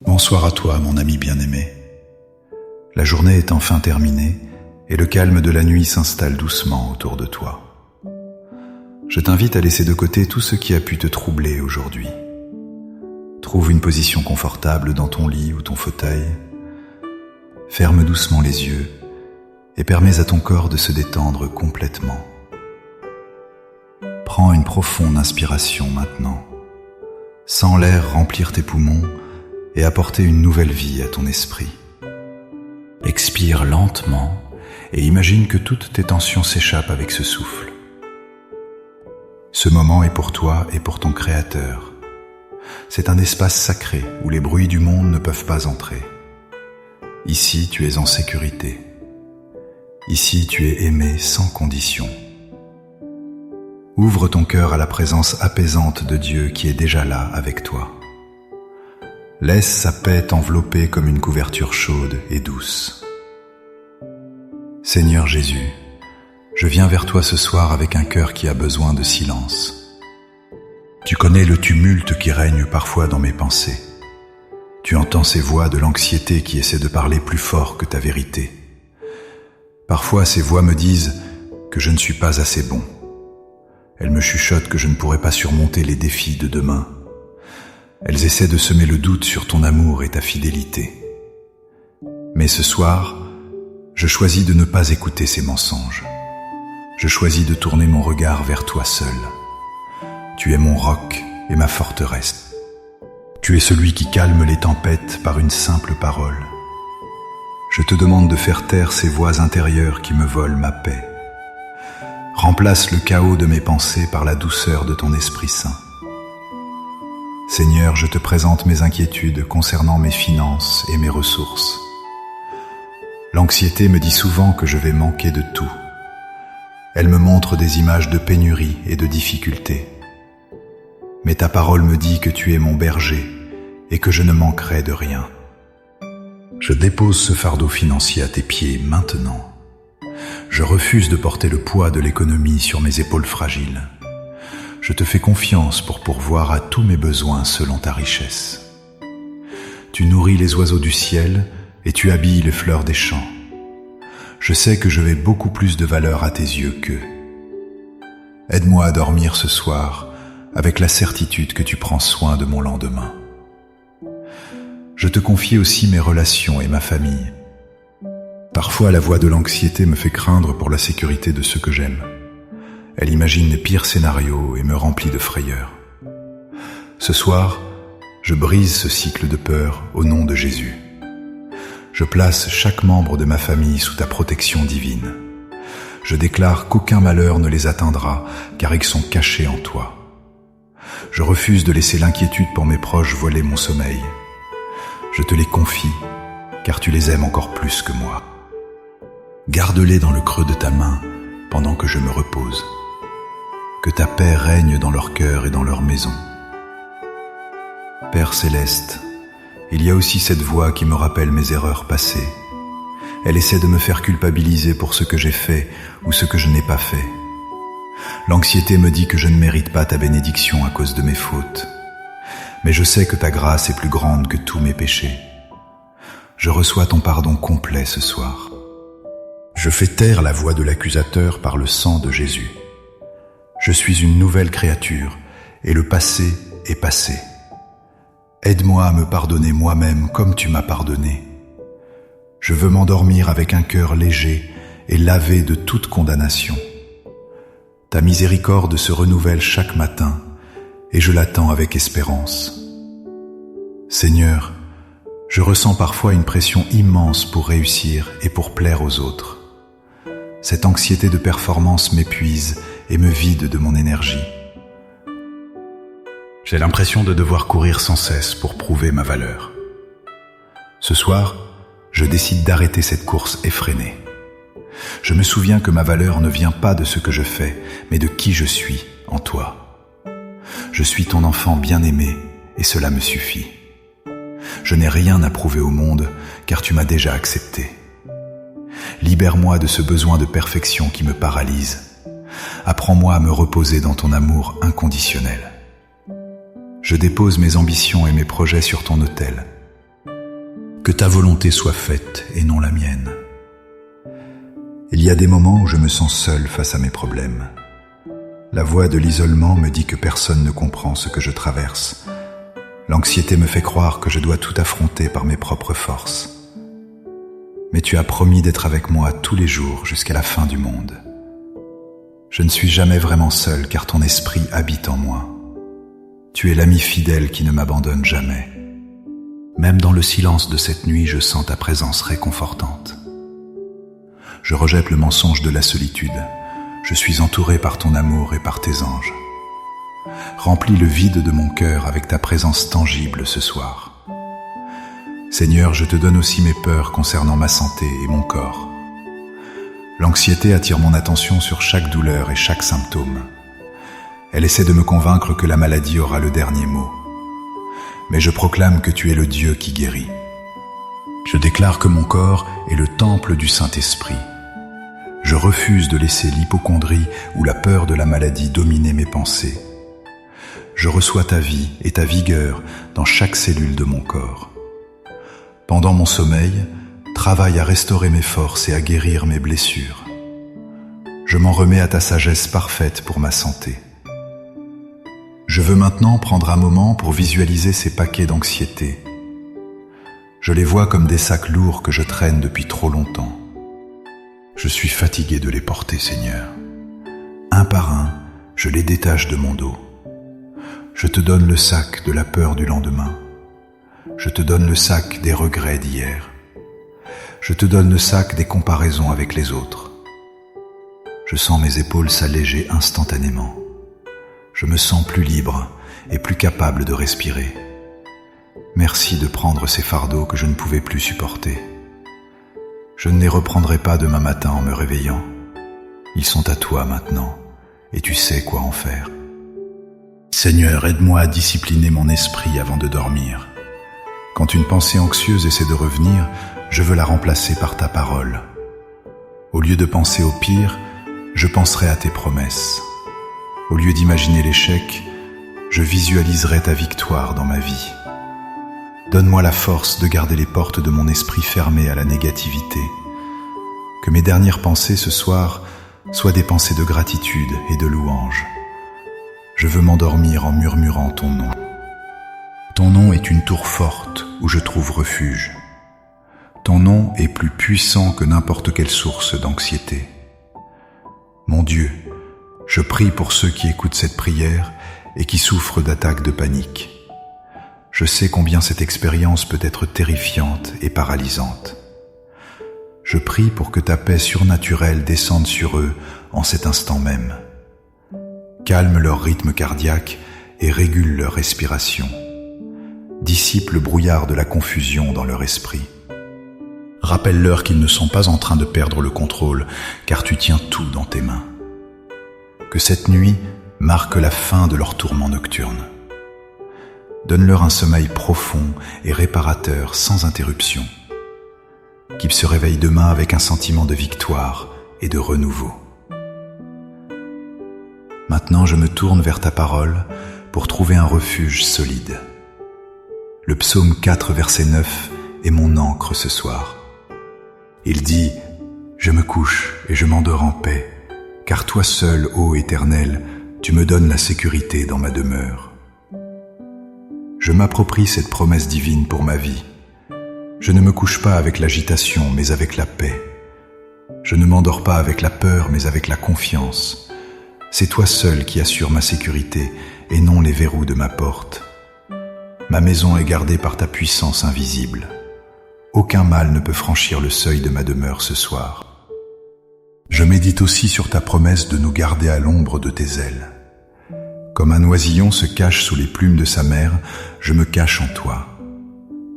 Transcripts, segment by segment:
Bonsoir à toi, mon ami bien-aimé. La journée est enfin terminée et le calme de la nuit s'installe doucement autour de toi. Je t'invite à laisser de côté tout ce qui a pu te troubler aujourd'hui. Trouve une position confortable dans ton lit ou ton fauteuil. Ferme doucement les yeux et permets à ton corps de se détendre complètement. Prends une profonde inspiration maintenant. Sens l'air remplir tes poumons et apporter une nouvelle vie à ton esprit. Expire lentement et imagine que toutes tes tensions s'échappent avec ce souffle. Ce moment est pour toi et pour ton Créateur. C'est un espace sacré où les bruits du monde ne peuvent pas entrer. Ici, tu es en sécurité. Ici, tu es aimé sans condition. Ouvre ton cœur à la présence apaisante de Dieu qui est déjà là avec toi. Laisse sa paix t'envelopper comme une couverture chaude et douce. Seigneur Jésus, je viens vers toi ce soir avec un cœur qui a besoin de silence. Tu connais le tumulte qui règne parfois dans mes pensées. Tu entends ces voix de l'anxiété qui essaient de parler plus fort que ta vérité. Parfois ces voix me disent que je ne suis pas assez bon. Elles me chuchotent que je ne pourrai pas surmonter les défis de demain. Elles essaient de semer le doute sur ton amour et ta fidélité. Mais ce soir, je choisis de ne pas écouter ces mensonges. Je choisis de tourner mon regard vers toi seul. Tu es mon roc et ma forteresse. Tu es celui qui calme les tempêtes par une simple parole. Je te demande de faire taire ces voix intérieures qui me volent ma paix. Remplace le chaos de mes pensées par la douceur de ton Esprit Saint. Seigneur, je te présente mes inquiétudes concernant mes finances et mes ressources. L'anxiété me dit souvent que je vais manquer de tout. Elle me montre des images de pénurie et de difficultés. Mais ta parole me dit que tu es mon berger et que je ne manquerai de rien. Je dépose ce fardeau financier à tes pieds maintenant. Je refuse de porter le poids de l'économie sur mes épaules fragiles. Je te fais confiance pour pourvoir à tous mes besoins selon ta richesse. Tu nourris les oiseaux du ciel et tu habilles les fleurs des champs. Je sais que je vais beaucoup plus de valeur à tes yeux qu'eux. Aide-moi à dormir ce soir avec la certitude que tu prends soin de mon lendemain. Je te confie aussi mes relations et ma famille. Parfois, la voix de l'anxiété me fait craindre pour la sécurité de ceux que j'aime. Elle imagine les pires scénarios et me remplit de frayeur. Ce soir, je brise ce cycle de peur au nom de Jésus. Je place chaque membre de ma famille sous ta protection divine. Je déclare qu'aucun malheur ne les atteindra, car ils sont cachés en toi. Je refuse de laisser l'inquiétude pour mes proches voler mon sommeil. Je te les confie, car tu les aimes encore plus que moi. Garde-les dans le creux de ta main pendant que je me repose. Que ta paix règne dans leur cœur et dans leur maison. Père céleste, il y a aussi cette voix qui me rappelle mes erreurs passées. Elle essaie de me faire culpabiliser pour ce que j'ai fait ou ce que je n'ai pas fait. L'anxiété me dit que je ne mérite pas ta bénédiction à cause de mes fautes. Mais je sais que ta grâce est plus grande que tous mes péchés. Je reçois ton pardon complet ce soir. Je fais taire la voix de l'accusateur par le sang de Jésus. Je suis une nouvelle créature et le passé est passé. Aide-moi à me pardonner moi-même comme tu m'as pardonné. Je veux m'endormir avec un cœur léger et lavé de toute condamnation. Ta miséricorde se renouvelle chaque matin et je l'attends avec espérance. Seigneur, je ressens parfois une pression immense pour réussir et pour plaire aux autres. Cette anxiété de performance m'épuise et me vide de mon énergie. J'ai l'impression de devoir courir sans cesse pour prouver ma valeur. Ce soir, je décide d'arrêter cette course effrénée. Je me souviens que ma valeur ne vient pas de ce que je fais, mais de qui je suis en toi. Je suis ton enfant bien-aimé et cela me suffit. Je n'ai rien à prouver au monde car tu m'as déjà accepté. Libère-moi de ce besoin de perfection qui me paralyse. Apprends-moi à me reposer dans ton amour inconditionnel. Je dépose mes ambitions et mes projets sur ton autel. Que ta volonté soit faite et non la mienne. Il y a des moments où je me sens seul face à mes problèmes. La voix de l'isolement me dit que personne ne comprend ce que je traverse. L'anxiété me fait croire que je dois tout affronter par mes propres forces. Mais tu as promis d'être avec moi tous les jours jusqu'à la fin du monde. Je ne suis jamais vraiment seul car ton esprit habite en moi. Tu es l'ami fidèle qui ne m'abandonne jamais. Même dans le silence de cette nuit, je sens ta présence réconfortante. Je rejette le mensonge de la solitude. Je suis entouré par ton amour et par tes anges. Remplis le vide de mon cœur avec ta présence tangible ce soir. Seigneur, je te donne aussi mes peurs concernant ma santé et mon corps. L'anxiété attire mon attention sur chaque douleur et chaque symptôme. Elle essaie de me convaincre que la maladie aura le dernier mot. Mais je proclame que tu es le Dieu qui guérit. Je déclare que mon corps est le temple du Saint-Esprit. Je refuse de laisser l'hypocondrie ou la peur de la maladie dominer mes pensées. Je reçois ta vie et ta vigueur dans chaque cellule de mon corps. Pendant mon sommeil, travaille à restaurer mes forces et à guérir mes blessures. Je m'en remets à ta sagesse parfaite pour ma santé. Je veux maintenant prendre un moment pour visualiser ces paquets d'anxiété. Je les vois comme des sacs lourds que je traîne depuis trop longtemps. Je suis fatigué de les porter, Seigneur. Un par un, je les détache de mon dos. Je te donne le sac de la peur du lendemain. Je te donne le sac des regrets d'hier. Je te donne le sac des comparaisons avec les autres. Je sens mes épaules s'alléger instantanément. Je me sens plus libre et plus capable de respirer. Merci de prendre ces fardeaux que je ne pouvais plus supporter. Je ne les reprendrai pas demain matin en me réveillant. Ils sont à toi maintenant, et tu sais quoi en faire. Seigneur, aide-moi à discipliner mon esprit avant de dormir. Quand une pensée anxieuse essaie de revenir, je veux la remplacer par ta parole. Au lieu de penser au pire, je penserai à tes promesses. Au lieu d'imaginer l'échec, je visualiserai ta victoire dans ma vie. Donne-moi la force de garder les portes de mon esprit fermées à la négativité. Que mes dernières pensées ce soir soient des pensées de gratitude et de louange. Je veux m'endormir en murmurant ton nom. Ton nom est une tour forte où je trouve refuge. Ton nom est plus puissant que n'importe quelle source d'anxiété. Mon Dieu, je prie pour ceux qui écoutent cette prière et qui souffrent d'attaques de panique. Je sais combien cette expérience peut être terrifiante et paralysante. Je prie pour que ta paix surnaturelle descende sur eux en cet instant même. Calme leur rythme cardiaque et régule leur respiration. Dissipe le brouillard de la confusion dans leur esprit. Rappelle-leur qu'ils ne sont pas en train de perdre le contrôle, car tu tiens tout dans tes mains. Que cette nuit marque la fin de leur tourment nocturne. Donne-leur un sommeil profond et réparateur sans interruption. Qu'ils se réveillent demain avec un sentiment de victoire et de renouveau. Maintenant, je me tourne vers ta parole pour trouver un refuge solide. Le psaume 4, verset 9 est mon ancre ce soir. Il dit « Je me couche et je m'endors en paix, car toi seul, ô Éternel, tu me donnes la sécurité dans ma demeure. » Je m'approprie cette promesse divine pour ma vie. Je ne me couche pas avec l'agitation, mais avec la paix. Je ne m'endors pas avec la peur, mais avec la confiance. C'est toi seul qui assures ma sécurité et non les verrous de ma porte. Ma maison est gardée par ta puissance invisible. Aucun mal ne peut franchir le seuil de ma demeure ce soir. Je médite aussi sur ta promesse de nous garder à l'ombre de tes ailes. Comme un oisillon se cache sous les plumes de sa mère, je me cache en toi.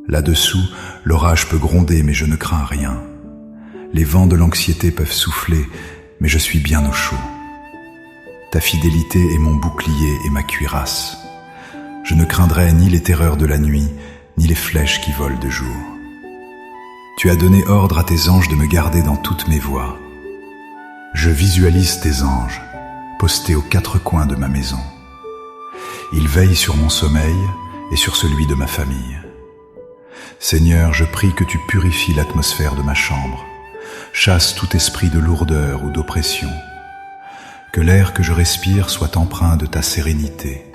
Là-dessous, l'orage peut gronder, mais je ne crains rien. Les vents de l'anxiété peuvent souffler, mais je suis bien au chaud. Ta fidélité est mon bouclier et ma cuirasse. Je ne craindrai ni les terreurs de la nuit, ni les flèches qui volent de jour. Tu as donné ordre à tes anges de me garder dans toutes mes voies. Je visualise tes anges, postés aux quatre coins de ma maison. Ils veillent sur mon sommeil et sur celui de ma famille. Seigneur, je prie que tu purifies l'atmosphère de ma chambre, chasse tout esprit de lourdeur ou d'oppression, que l'air que je respire soit empreint de ta sérénité,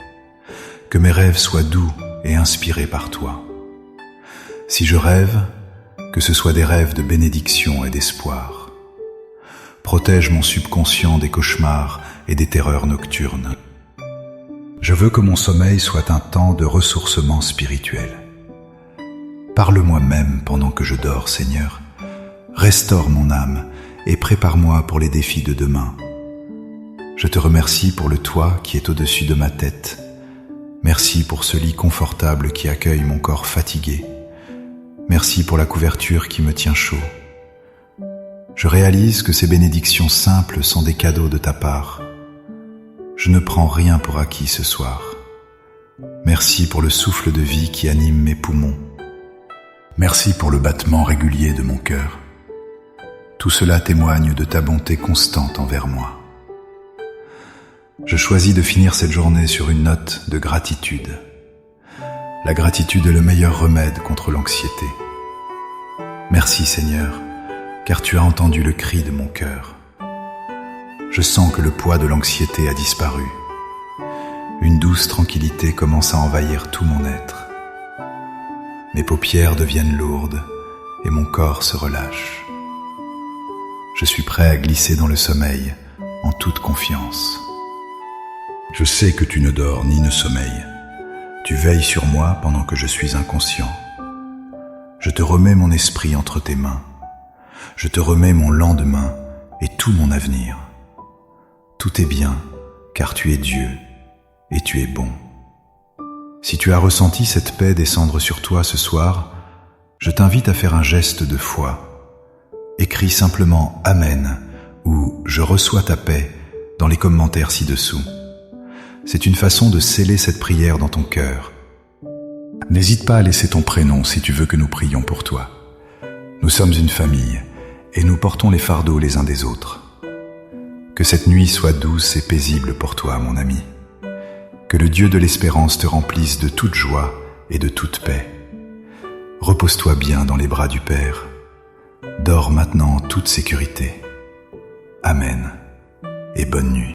que mes rêves soient doux et inspirés par toi. Si je rêve, que ce soit des rêves de bénédiction et d'espoir. Protège mon subconscient des cauchemars et des terreurs nocturnes. Je veux que mon sommeil soit un temps de ressourcement spirituel. Parle-moi même pendant que je dors, Seigneur. Restaure mon âme et prépare-moi pour les défis de demain. Je te remercie pour le toit qui est au-dessus de ma tête. Merci pour ce lit confortable qui accueille mon corps fatigué. Merci pour la couverture qui me tient chaud. Je réalise que ces bénédictions simples sont des cadeaux de ta part. Je ne prends rien pour acquis ce soir. Merci pour le souffle de vie qui anime mes poumons. Merci pour le battement régulier de mon cœur. Tout cela témoigne de ta bonté constante envers moi. Je choisis de finir cette journée sur une note de gratitude. La gratitude est le meilleur remède contre l'anxiété. Merci Seigneur, car tu as entendu le cri de mon cœur. Je sens que le poids de l'anxiété a disparu. Une douce tranquillité commence à envahir tout mon être. Mes paupières deviennent lourdes et mon corps se relâche. Je suis prêt à glisser dans le sommeil en toute confiance. Je sais que tu ne dors ni ne sommeilles. Tu veilles sur moi pendant que je suis inconscient. Je te remets mon esprit entre tes mains. Je te remets mon lendemain et tout mon avenir. Tout est bien, car tu es Dieu et tu es bon. Si tu as ressenti cette paix descendre sur toi ce soir, je t'invite à faire un geste de foi. Écris simplement « Amen » ou « Je reçois ta paix » dans les commentaires ci-dessous. C'est une façon de sceller cette prière dans ton cœur. N'hésite pas à laisser ton prénom si tu veux que nous prions pour toi. Nous sommes une famille et nous portons les fardeaux les uns des autres. Que cette nuit soit douce et paisible pour toi, mon ami. Que le Dieu de l'espérance te remplisse de toute joie et de toute paix. Repose-toi bien dans les bras du Père. Dors maintenant en toute sécurité. Amen et bonne nuit.